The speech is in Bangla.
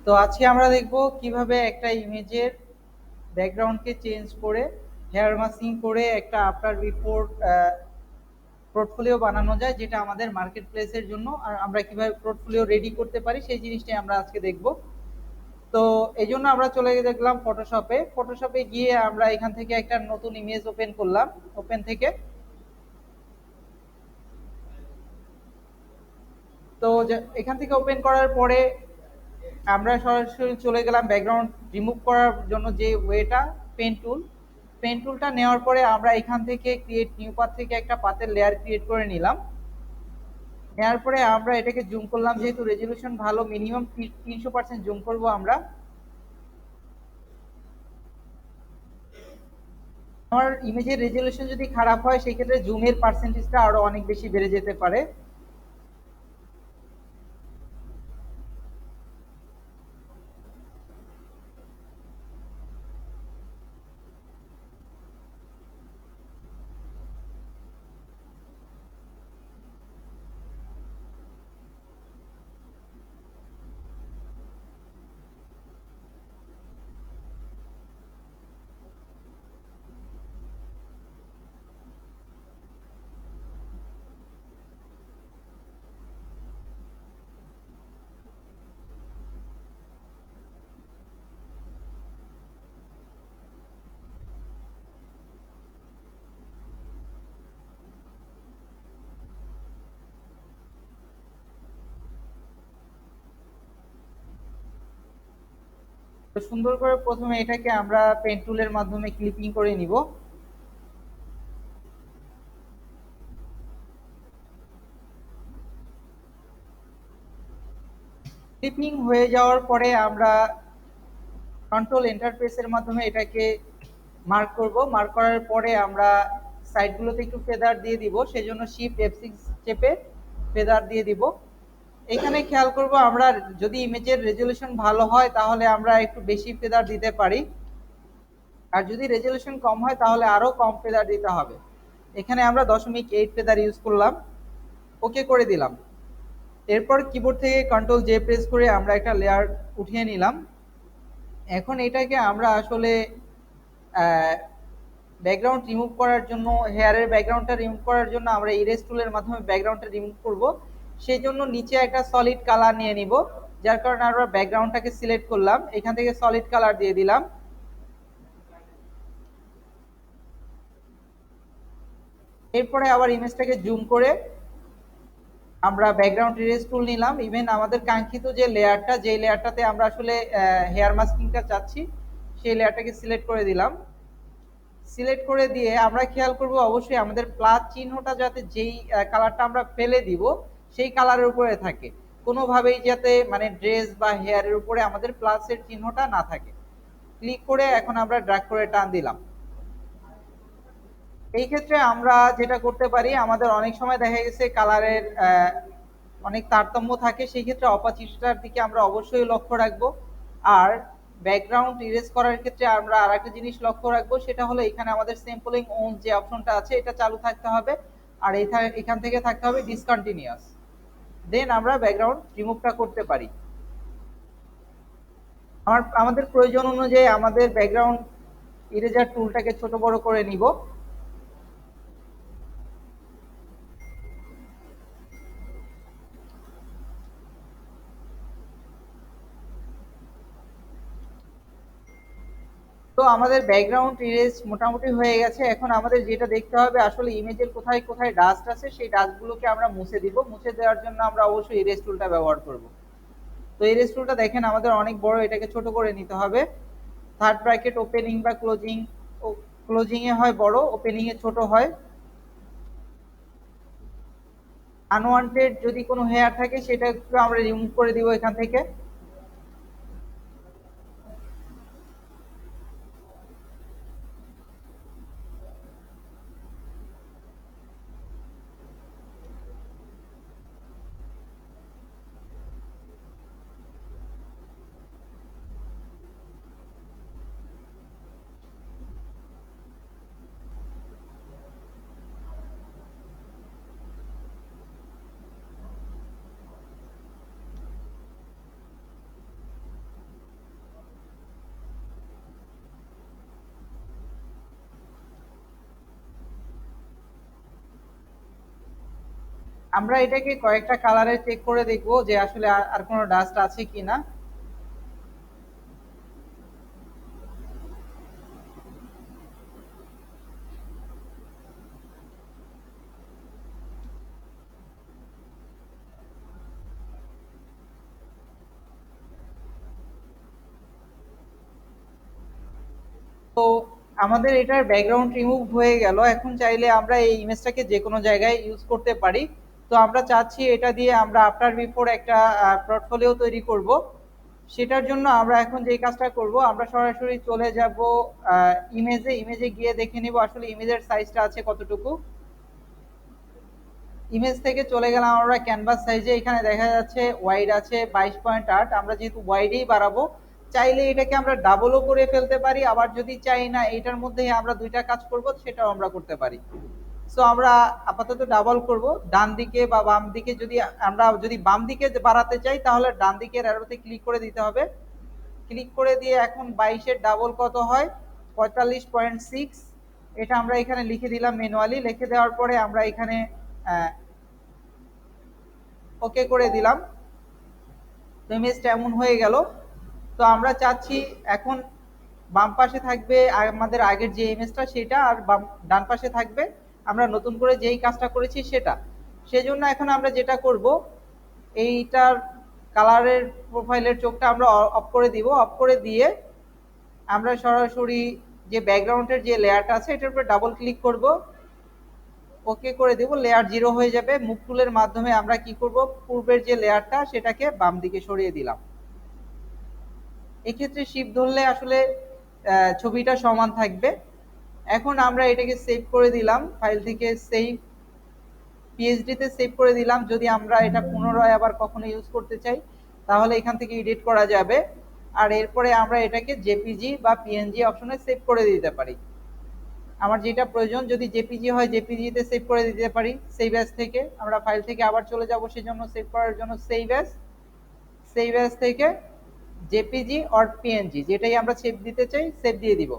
তো আজকে আমরা দেখব কিভাবে একটা ইমেজের ব্যাকগ্রাউন্ডকে চেঞ্জ করে হেয়ার মাস্কিং করে একটা আফটার বিফোর পোর্টফোলিও বানানো যায়, যেটা আমাদের মার্কেট প্লেসের জন্য। আর আমরা কিভাবে পোর্টফোলিও রেডি করতে পারি সেই জিনিসটাই আমরা আজকে দেখব। তো এই জন্য আমরা চলে দেখলাম ফটোশপে। ফটোশপে গিয়ে আমরা এখান থেকে একটা নতুন ইমেজ ওপেন করলাম। ওপেন থেকে তো এখান থেকে ওপেন করার পরে আমরা সরাসরি চলে গেলাম ব্যাকগ্রাউন্ড রিমুভ করার জন্য যে ওয়েটা, পেন টুল। পেন টুলটা নেওয়ার পরে আমরা এখান থেকে ক্রিয়েট নিউ পাথ থেকে একটা পাতের লেয়ার ক্রিয়েট করে নিলাম। নেওয়ার পরে আমরা এটাকে জুম করলাম, যেহেতু রেজলিউশন ভালো, মিনিমাম 300% জুম করব আমরা। আমার ইমেজের রেজলিউশন যদি খারাপ হয় সেই ক্ষেত্রে জুমের পার্সেন্টেজটা আরো অনেক বেশি বেড়ে যেতে পারে। তো সুন্দর করে প্রথমে এটাকে আমরা পেন টুলের মাধ্যমে ক্লিপিং করে নিব। ক্লিপিং হয়ে যাওয়ার পরে আমরা কন্ট্রোল ইন্টারফেসের মাধ্যমে এটাকে মার্ক করব। মার্ক করার পরে আমরা সাইডগুলোতে একটু ফেদার দিয়ে দিব, সেজন্য শিফট F6 চেপে ফেদার দিয়ে দিব। এখানে খেয়াল করব, আমরা যদি ইমেজের রেজলিউশন ভালো হয় তাহলে আমরা একটু বেশি ফেদার দিতে পারি, আর যদি রেজলিউশন কম হয় তাহলে আরো কম ফেদার দিতে হবে। এখানে আমরা 0.8 ফেদার ইউজ করলাম, ওকে করে দিলাম। এরপর কিবোর্ড থেকে কন্ট্রোল জে প্রেস করে আমরা একটা লেয়ার উঠিয়ে নিলাম। এখন এটাকে আমরা আসলে ব্যাকগ্রাউন্ড রিমুভ করার জন্য, হেয়ারের ব্যাকগ্রাউন্ডটা রিমুভ করার জন্য আমরা ইরেজ টুলের মাধ্যমে ব্যাকগ্রাউন্ডটা রিমুভ করব। সেই জন্য নিচে একটা সলিড কালার নিয়ে নিব, যার কারণে আমরা ব্যাকগ্রাউন্ডটাকে সিলেক্ট করলাম, এখান থেকে সলিড কালার দিয়ে দিলাম। এরপরে আবার ইমেজটাকে জুম করে আমরা ব্যাকগ্রাউন্ড ইরেজ টুল নিলাম। ইভেন আমাদের কাঙ্ক্ষিত যে লেয়ারটা, যে লেয়ারটাতে আমরা আসলে হেয়ার মাস্কিংটা চাচ্ছি, সেই লেয়ারটাকে সিলেক্ট করে দিলাম। সিলেক্ট করে দিয়ে আমরা খেয়াল করব অবশ্যই আমাদের প্লাস চিহ্নটা যাতে যেই কালারটা আমরা ফেলে দিব সেই কালারের উপরে থাকে, কোনোভাবেই যাতে মানে ড্রেস বা হেয়ারের উপরে আমাদের প্লাসের চিহ্নটা না থাকে। ক্লিক করে এখন আমরা ড্র্যাগ করে টান দিলাম। এই ক্ষেত্রে আমরা যেটা করতে পারি, আমাদের অনেক সময় দেখা গেছে কালারের অনেক তারতম্য থাকে, সেই ক্ষেত্রে অপাচিশটার দিকে আমরা অবশ্যই লক্ষ্য রাখবো। আর ব্যাকগ্রাউন্ড ইরেজ করার ক্ষেত্রে আমরা আর একটা জিনিস লক্ষ্য রাখবো, সেটা হলো এখানে আমাদের স্যাম্পলিং অন যে অপশনটা আছে এটা চালু থাকতে হবে, আর এখান থেকে থাকতে হবে ডিসকন্টিনিউয়াস। দেন আমরা ব্যাকগ্রাউন্ড রিমুভটা করতে পারি। আমাদের প্রয়োজন অনুযায়ী আমাদের ব্যাকগ্রাউন্ড ইরেজার টুলটাকে ছোট বড় করে নিব। তো আমাদের ব্যাকগ্রাউন্ড ইরেজ মোটামুটি হয়ে গেছে। এখন আমাদের যেটা দেখতে হবে আসলে ইমেজের কোথায় কোথায় ডাস্ট আছে, সেই ডাস্টগুলোকে আমরা মুছে দিব। মুছে দেওয়ার জন্য আমরা অবশ্যই ইরেজ টুলটা ব্যবহার করব। তো ইরেজ টুলটা দেখেন আমাদের অনেক বড়, এটাকে ছোট করে নিতে হবে। থার্ড ব্র্যাকেট ওপেনিং বা ক্লোজিং, ক্লোজিং এ হয় বড়, ওপেনিং এ ছোট হয়। আনওয়ান্টেড যদি কোনো হেয়ার থাকে সেটা একটু আমরা রিমুভ করে দিব এখান থেকে। আমরা এটাকে কয়েকটা কালারে চেক করে দেখবো যে আসলে আর আর কোনো ডাস্ট আছে কিনা। তো আমাদের এটার ব্যাকগ্রাউন্ড রিমুভ হয়ে গেল। এখন চাইলে আমরা এই ইমেজটাকে যে কোনো জায়গায় ইউজ করতে পারি। তো আমরা চাচ্ছি এটা দিয়ে আমরা আফটার বিফোর একটা পোর্টফোলিও তৈরি করব। সেটার জন্য আমরা এখন যে কাজটা করব, আমরা সরাসরি চলে যাব ইমেজে। ইমেজে গিয়ে দেখে নিব আসলে ইমেজের সাইজটা আছে কতটুকু। ইমেজ থেকে চলে গেলাম আমরা ক্যানভাস সাইজে। এখানে দেখা যাচ্ছে ওয়াইড আছে 22.8। আমরা যেহেতু ওয়াইডেই বাড়াবো, চাইলে এটাকে আমরা ডাবলও করে ফেলতে পারি, আবার যদি চাই না এটার মধ্যেই আমরা দুইটা কাজ করব সেটাও আমরা করতে পারি। সো আমরা আপাতত ডাবল করব। ডান দিকে বা বাম দিকে, যদি বাম দিকে বাড়াতে চাই তাহলে ডান দিকের অ্যারোতে ক্লিক করে দিতে হবে। ক্লিক করে দিয়ে এখন 22-এর ডাবল কত হয়, 45.6। এটা আমরা এখানে লিখে দিলাম ম্যানুয়ালি। লিখে দেওয়ার পরে আমরা এখানে ওকে করে দিলাম। তো ইমেজটা এমন হয়ে গেল। তো আমরা চাচ্ছি এখন বাম পাশে থাকবে আমাদের আগের যে ইমেজটা সেটা, আর ডান পাশে থাকবে আমরা নতুন করে যেই কাজটা করেছি সেটা। সেজন্য এখন আমরা যেটা করব, এইটার কালারের প্রোফাইলের চোখটা আমরা অফ করে দিব। অফ করে দিয়ে আমরা সরাসরি যে ব্যাকগ্রাউন্ডের যে লেয়ারটা আছে এটার উপরে ডাবল ক্লিক করব, ওকে করে দেব। লেয়ার 0 হয়ে যাবে। মুভ টুলের মাধ্যমে আমরা কি করব, পূর্বের যে লেয়ারটা সেটাকে বাম দিকে সরিয়ে দিলাম। এক্ষেত্রে শিফট ধরলে আসলে ছবিটা সমান থাকবে। এখন আমরা এটাকে সেভ করে দিলাম, ফাইল থেকে সেভ, পিএইচডি তে সেভ করে দিলাম। যদি আমরা এটা পুনরায় আবার কখনো ইউজ করতে চাই তাহলে এখান থেকে এডিট করা যাবে। আর এরপরে আমরা এটাকে জেপিজি বা পিএনজি অপশনে সেভ করে দিতে পারি। আমার যেটা প্রয়োজন, যদি জেপিজি হয় জেপিজি তে সেভ করে দিতে পারি। সেভ অ্যাজ থেকে আমরা ফাইল থেকে আবার চলে যাব, সেজন্য সেভ করার জন্য সেভ অ্যাজ, সেভ অ্যাজ থেকে জেপিজি অর পিএনজি যেটাই আমরা সেভ দিতে চাই সেভ দিয়ে দিব।